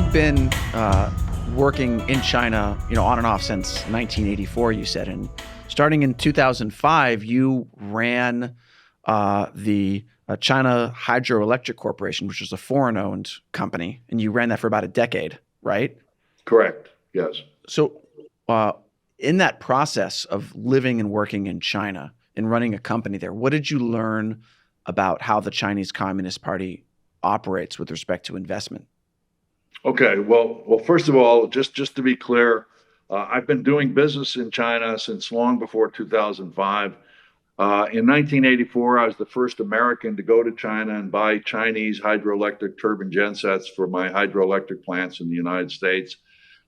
you've been working in China, on and off since 1984, you said, and starting in 2005, you ran the China Hydroelectric Corporation, which was a foreign-owned company, and you ran that for about a decade, right? Correct. Yes. So, in that process of living and working in China and running a company there, what did you learn about how the Chinese Communist Party operates with respect to investment? Okay. Well, first of all, just to be clear, I've been doing business in China since long before 2005. In 1984, I was the first American to go to China and buy Chinese hydroelectric turbine gensets for my hydroelectric plants in the United States.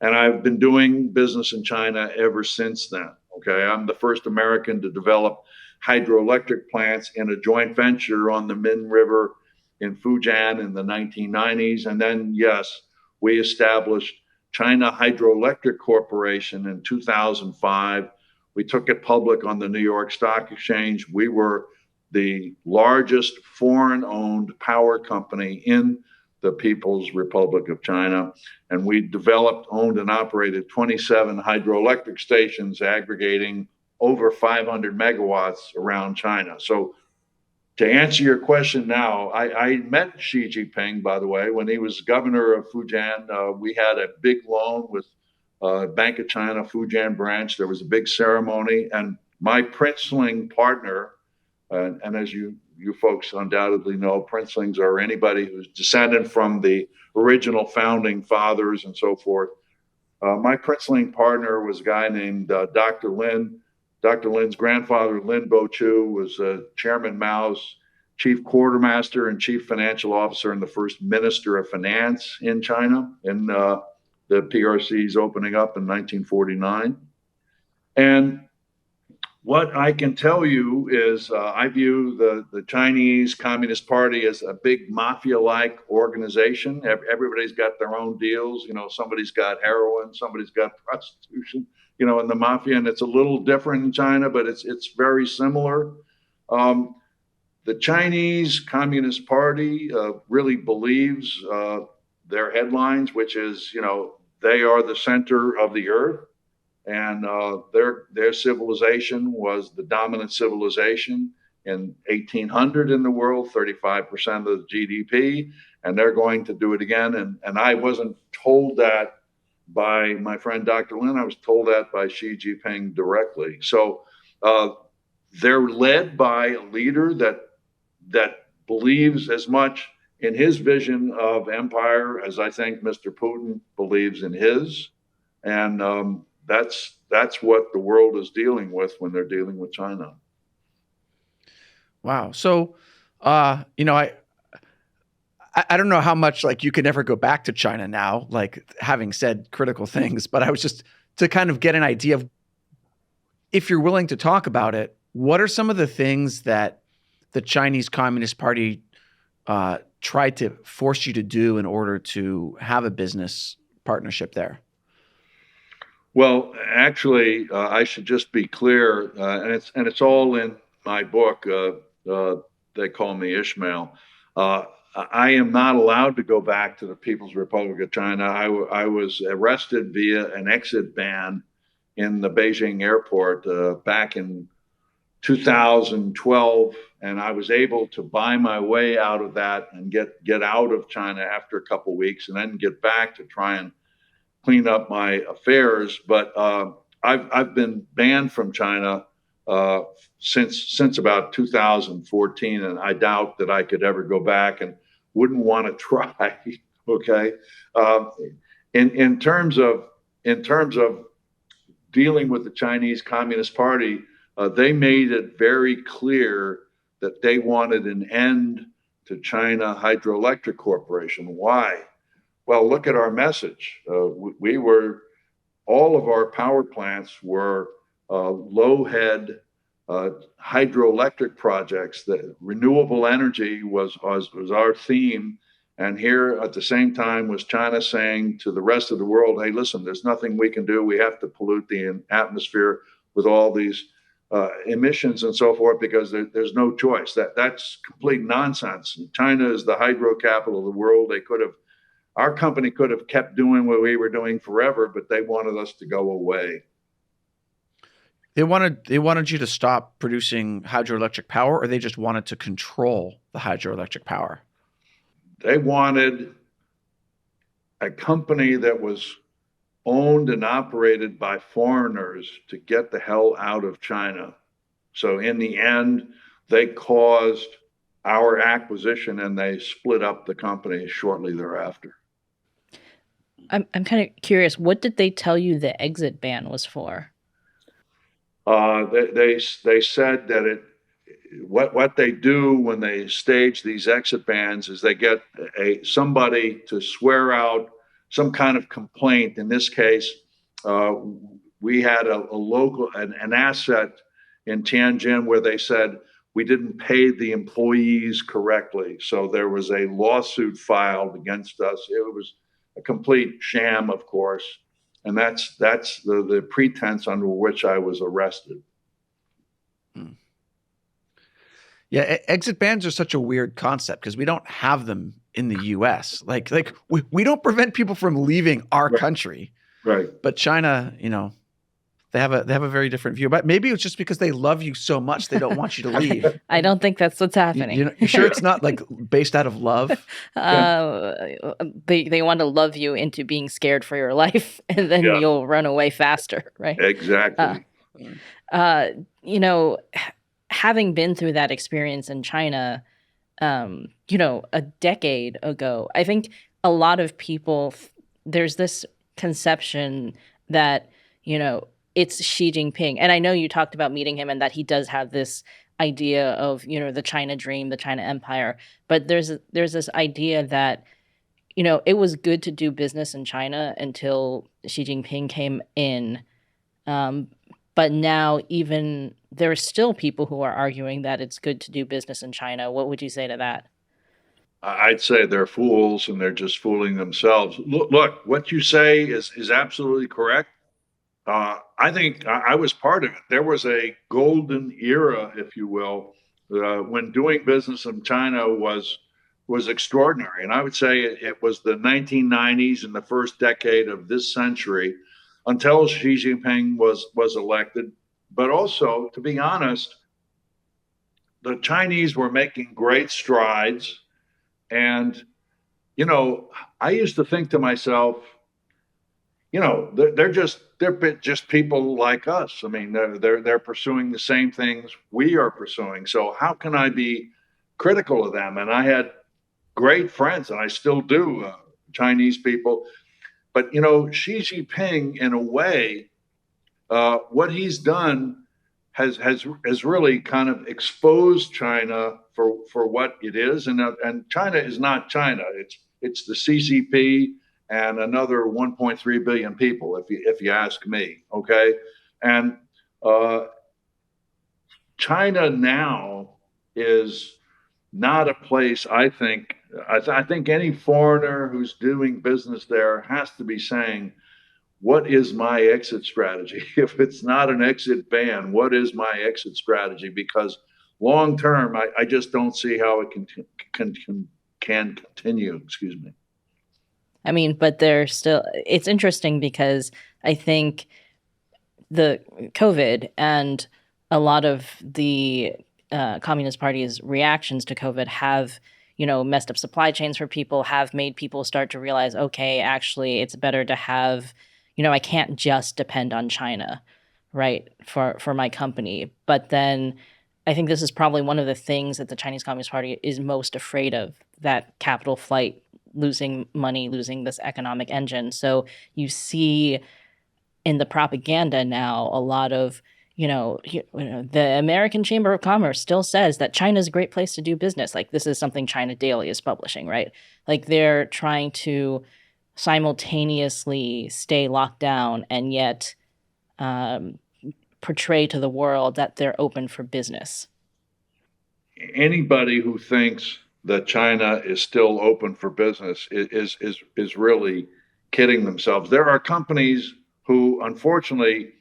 And I've been doing business in China ever since then. Okay. I'm the first American to develop hydroelectric plants in a joint venture on the Min River in Fujian in the 1990s. And then, yes, we established China Hydroelectric Corporation in 2005. We took it public on the New York Stock Exchange. We were the largest foreign-owned power company in the People's Republic of China. And we developed, owned, and operated 27 hydroelectric stations aggregating over 500 megawatts around China. So to answer your question now, I met Xi Jinping, by the way, when he was governor of Fujian. We had a big loan with Bank of China, Fujian branch. There was a big ceremony, and my princeling partner, and as you folks undoubtedly know, princelings are anybody who's descended from the original founding fathers and so forth. My princeling partner was a guy named Dr. Lin. Dr. Lin's grandfather, Lin Bochu, was Chairman Mao's chief quartermaster and chief financial officer and the first minister of finance in China in the PRC's opening up in 1949. And what I can tell you is I view the Chinese Communist Party as a big mafia-like organization. Everybody's got their own deals. Somebody's got heroin, somebody's got prostitution, in the mafia, and it's a little different in China, but it's very similar. The Chinese Communist Party really believes their headlines, which is, they are the center of the earth, and their civilization was the dominant civilization in 1800 in the world, 35% of the GDP, and they're going to do it again. And I wasn't told that by my friend Dr. Lin. I was told that by Xi Jinping directly. So they're led by a leader that believes as much in his vision of empire as I think Mr. Putin believes in his. And that's what the world is dealing with when they're dealing with China. Wow. So, I don't know how much you can ever go back to China now, having said critical things, but I was just to kind of get an idea of, if you're willing to talk about it, what are some of the things that the Chinese Communist Party tried to force you to do in order to have a business partnership there? Well, actually, I should just be clear, and it's all in my book. They Call Me Ishmael. I am not allowed to go back to the People's Republic of China. I was arrested via an exit ban in the Beijing airport back in 2012, and I was able to buy my way out of that and get out of China after a couple of weeks, and then get back to try and clean up my affairs. But I've been banned from China since about 2014, and I doubt that I could ever go back and wouldn't want to try. Okay, in terms of dealing with the Chinese Communist Party, they made it very clear that they wanted an end to China Hydroelectric Corporation. Why? Well, look at our message. All of our power plants were low head hydroelectric projects. That renewable energy was our theme. And here at the same time was China saying to the rest of the world, hey, listen, there's nothing we can do. We have to pollute the atmosphere with all these emissions and so forth because there's no choice. That's complete nonsense. China is the hydro capital of the world. They could have Our company could have kept doing what we were doing forever, but they wanted us to go away. They wanted you to stop producing hydroelectric power, or they just wanted to control the hydroelectric power? They wanted a company that was owned and operated by foreigners to get the hell out of China. So in the end, they caused our acquisition and they split up the company shortly thereafter. I'm kind of curious, what did they tell you the exit ban was for? They said that what they do when they stage these exit bans is they get somebody to swear out some kind of complaint. In this case, uh, we had a local an asset in Tianjin where they said we didn't pay the employees correctly, so there was a lawsuit filed against us. It was a complete sham, of course, and that's the pretense under which I was arrested. Hmm. Yeah, exit bans are such a weird concept because we don't have them in the U.S. Like we don't prevent people from leaving our Right. country, Right. but China, they have a very different view. But maybe it's just because they love you so much they don't want you to leave. I don't think that's what's happening. You sure it's not like based out of love? They want to love you into being scared for your life, and then Yeah. you'll run away faster, right? Exactly. You know, having been through that experience in China, a decade ago, I think a lot of people, there's this conception that, it's Xi Jinping. And I know you talked about meeting him and that he does have this idea of, the China dream, the China empire. But there's this idea that, it was good to do business in China until Xi Jinping came in. But now even there are still people who are arguing that it's good to do business in China. What would you say to that? I'd say they're fools and they're just fooling themselves. Look, what you say is absolutely correct. I think I was part of it. There was a golden era, if you will, when doing business in China was extraordinary. And I would say it was the 1990s and the first decade of this century until Xi Jinping was elected. But also, to be honest, the Chinese were making great strides. And, I used to think to myself, they're just people like us. I mean, they're pursuing the same things we are pursuing. So how can I be critical of them? And I had great friends, and I still do, Chinese people. But Xi Jinping, in a way, what he's done has really kind of exposed China for what it is, and China is not China. It's the CCP and another 1.3 billion people, if you ask me. Okay, and China now is not a place. I think any foreigner who's doing business there has to be saying, what is my exit strategy? If it's not an exit ban, what is my exit strategy? Because long term, I just don't see how it can continue. Excuse me. I mean, but it's interesting because I think the COVID and a lot of the Communist Party's reactions to COVID have, messed up supply chains for people, have made people start to realize, okay, actually, it's better to have, I can't just depend on China, right, for my company. But then I think this is probably one of the things that the Chinese Communist Party is most afraid of, that capital flight, losing money, losing this economic engine. So you see in the propaganda now a lot of, the American Chamber of Commerce still says that China is a great place to do business. Like, this is something China Daily is publishing, right? Like, they're trying to simultaneously stay locked down and yet portray to the world that they're open for business. Anybody who thinks that China is still open for business is really kidding themselves. There are companies who, unfortunately,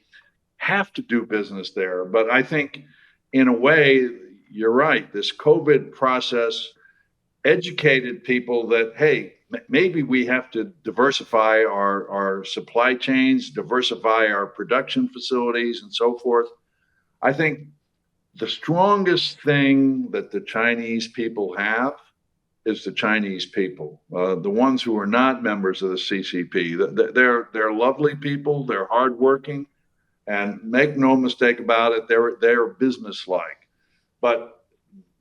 have to do business there. But I think, in a way, you're right. This COVID process educated people that, hey, maybe we have to diversify our supply chains, diversify our production facilities, and so forth. I think the strongest thing that the Chinese people have is the Chinese people, the ones who are not members of the CCP. They're lovely people. They're hardworking, and make no mistake about it, they're businesslike. But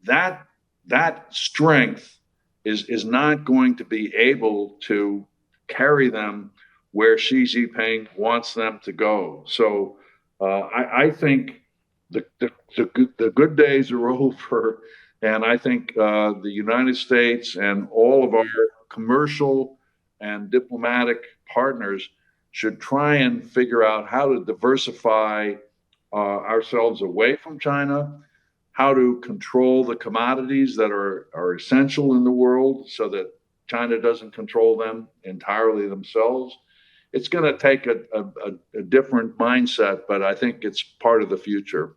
that that strength is not going to be able to carry them where Xi Jinping wants them to go. So I think the good days are over, and I think the United States and all of our commercial and diplomatic partners should try and figure out how to diversify ourselves away from China, how to control the commodities that are essential in the world so that China doesn't control them entirely themselves. It's going to take a different mindset, but I think it's part of the future.